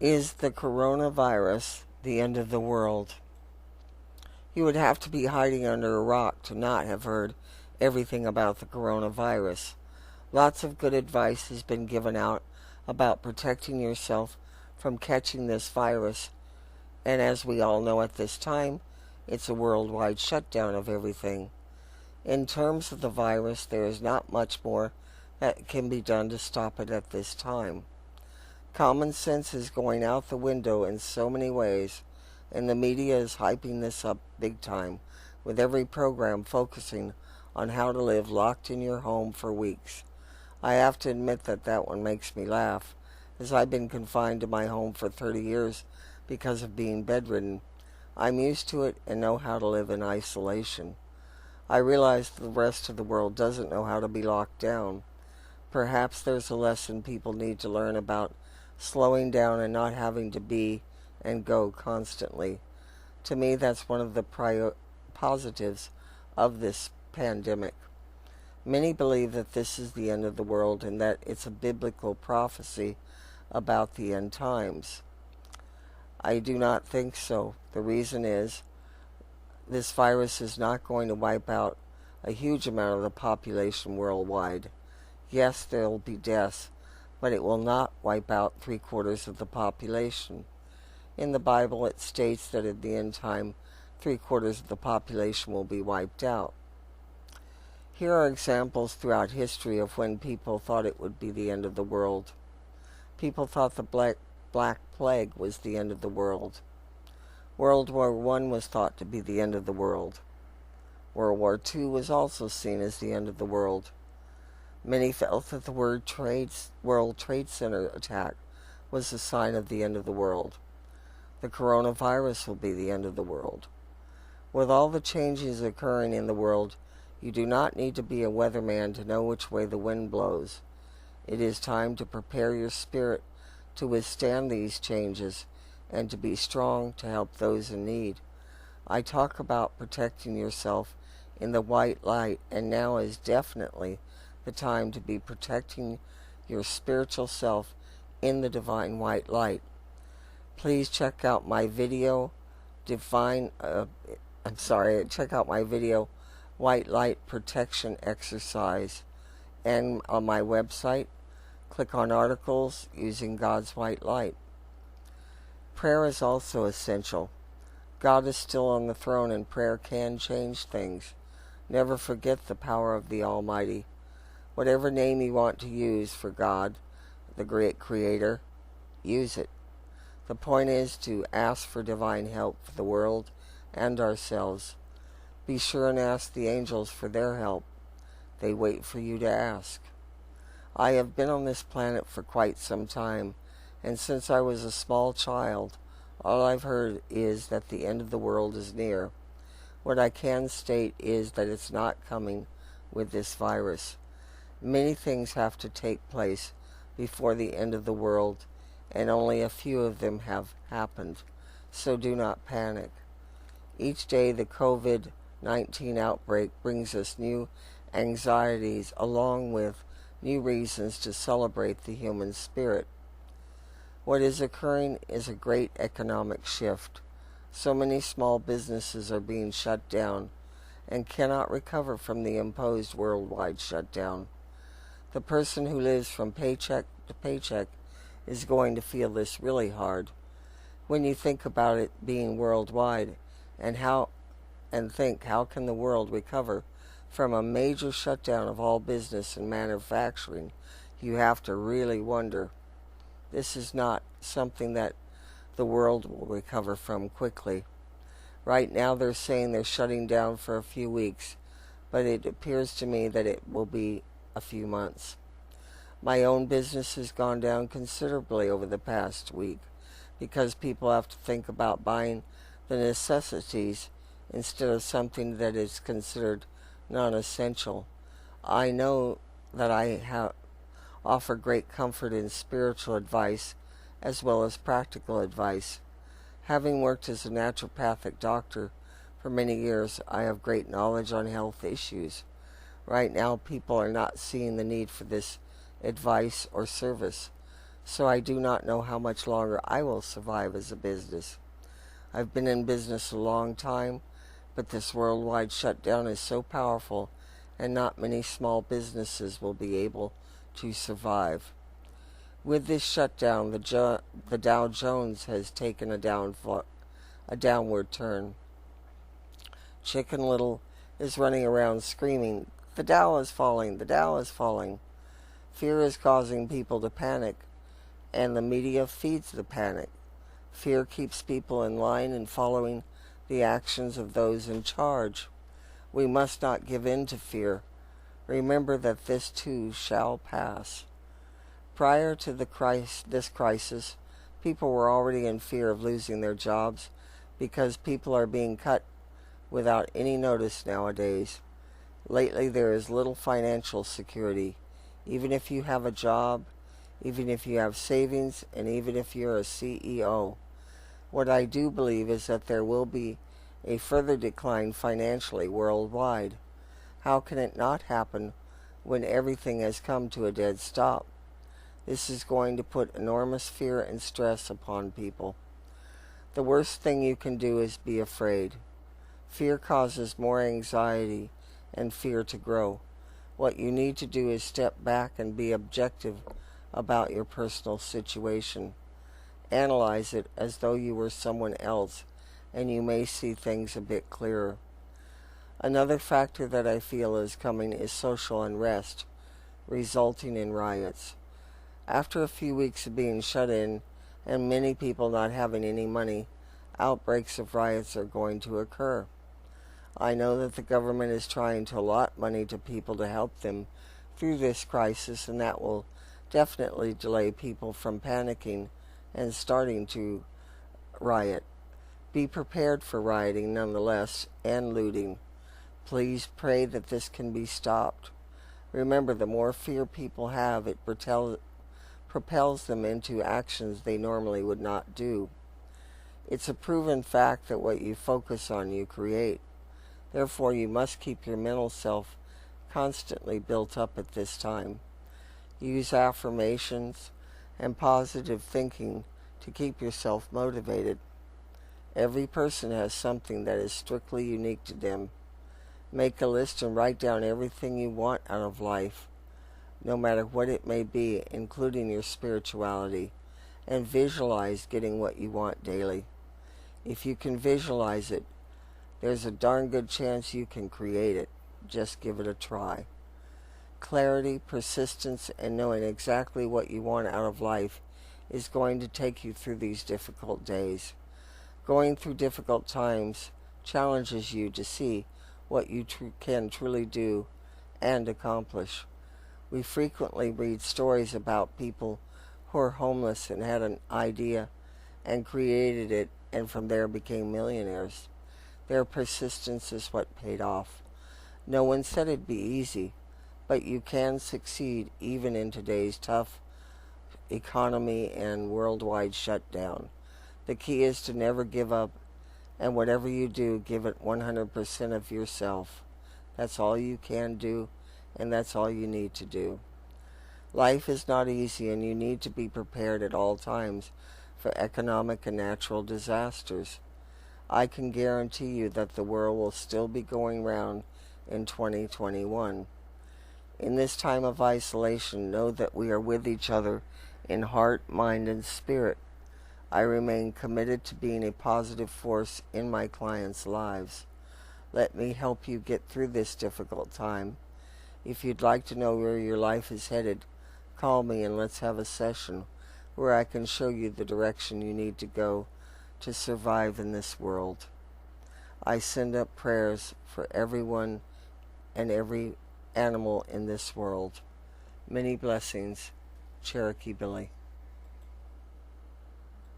Is the coronavirus the end of the world? You would have to be hiding under a rock to not have heard everything about the coronavirus. Lots of good advice has been given out about protecting yourself from catching this virus, and as we all know at this time, it's a worldwide shutdown of everything. In terms of the virus, there is not much more that can be done to stop it at this time. Common sense is going out the window in so many ways, and the media is hyping this up big time, with every program focusing on how to live locked in your home for weeks. I have to admit that one makes me laugh, as I've been confined to my home for 30 years because of being bedridden. I'm used to it and know how to live in isolation. I realize the rest of the world doesn't know how to be locked down. Perhaps there's a lesson people need to learn about slowing down and not having to be and go constantly. To me, that's one of the positives of this pandemic. Many believe that this is the end of the world and that it's a biblical prophecy about the end times. I do not think so. The reason is this virus is not going to wipe out a huge amount of the population worldwide. Yes, there will be deaths, but it will not wipe out 3/4 of the population. In the Bible, it states that at the end time, 3/4 of the population will be wiped out. Here are examples throughout history of when people thought it would be the end of the world. People thought the Black Plague was the end of the world. World War I was thought to be the end of the world. World War II was also seen as the end of the world. Many felt that the World Trade Center attack was a sign of the end of the world. The coronavirus will be the end of the world. With all the changes occurring in the world, you do not need to be a weatherman to know which way the wind blows. It is time to prepare your spirit to withstand these changes and to be strong to help those in need. I talk about protecting yourself in the white light, and now is definitely the time to be protecting your spiritual self in the divine white light. Please check out my video, check out my video, White Light Protection Exercise, and on my website, click on articles using God's white light. Prayer is also essential. God is still on the throne, and prayer can change things. Never forget the power of the Almighty. Whatever name you want to use for God, the great Creator, use it. The point is to ask for divine help for the world and ourselves. Be sure and ask the angels for their help. They wait for you to ask. I have been on this planet for quite some time, and since I was a small child, all I've heard is that the end of the world is near. What I can state is that it's not coming with this virus. Many things have to take place before the end of the world, and only a few of them have happened, so do not panic. Each day the COVID-19 outbreak brings us new anxieties along with new reasons to celebrate the human spirit. What is occurring is a great economic shift. So many small businesses are being shut down and cannot recover from the imposed worldwide shutdown. The person who lives from paycheck to paycheck is going to feel this really hard. When you think about it being worldwide, and think how can the world recover from a major shutdown of all business and manufacturing, you have to really wonder. This is not something that the world will recover from quickly. Right now they're saying they're shutting down for a few weeks, but it appears to me that it will be a few months. My own business has gone down considerably over the past week because people have to think about buying the necessities instead of something that is considered non-essential. I know that I offer great comfort in spiritual advice as well as practical advice. Having worked as a naturopathic doctor for many years, I have great knowledge on health issues. Right now, people are not seeing the need for this advice or service, so I do not know how much longer I will survive as a business. I've been in business a long time, but this worldwide shutdown is so powerful, and not many small businesses will be able to survive. With this shutdown, the Dow Jones has taken a downward turn. Chicken Little is running around screaming, "The Dow is falling, the Dow is falling." Fear is causing people to panic, and the media feeds the panic. Fear keeps people in line and following the actions of those in charge. We must not give in to fear. Remember that this too shall pass. Prior to this crisis, people were already in fear of losing their jobs because people are being cut without any notice nowadays. Lately, there is little financial security. Even if you have a job, even if you have savings, and even if you're a CEO. What I do believe is that there will be a further decline financially worldwide. How can it not happen when everything has come to a dead stop? This is going to put enormous fear and stress upon people. The worst thing you can do is be afraid. Fear causes more anxiety and fear to grow. What you need to do is step back and be objective about your personal situation. Analyze it as though you were someone else, and you may see things a bit clearer. Another factor that I feel is coming is social unrest, resulting in riots. After a few weeks of being shut in, and many people not having any money, outbreaks of riots are going to occur. I know that the government is trying to allot money to people to help them through this crisis, and that will definitely delay people from panicking and starting to riot. Be prepared for rioting nonetheless, and looting. Please pray that this can be stopped. Remember, the more fear people have, it propels them into actions they normally would not do. It's a proven fact that what you focus on, you create. Therefore, you must keep your mental self constantly built up at this time. Use affirmations and positive thinking to keep yourself motivated. Every person has something that is strictly unique to them. Make a list and write down everything you want out of life, no matter what it may be, including your spirituality, and visualize getting what you want daily. If you can visualize it, there's a darn good chance you can create it. Just give it a try. Clarity, persistence, and knowing exactly what you want out of life is going to take you through these difficult days. Going through difficult times challenges you to see what you can truly do and accomplish. We frequently read stories about people who are homeless and had an idea and created it, and from there became millionaires. Their persistence is what paid off. No one said it'd be easy, but you can succeed even in today's tough economy and worldwide shutdown. The key is to never give up, and whatever you do, give it 100% of yourself. That's all you can do, and that's all you need to do. Life is not easy, and you need to be prepared at all times for economic and natural disasters. I can guarantee you that the world will still be going round in 2021. In this time of isolation, know that we are with each other in heart, mind, and spirit. I remain committed to being a positive force in my clients' lives. Let me help you get through this difficult time. If you'd like to know where your life is headed, call me and let's have a session where I can show you the direction you need to go to survive in this world. I send up prayers for everyone and every animal in this world. Many blessings, Cherokee Billy.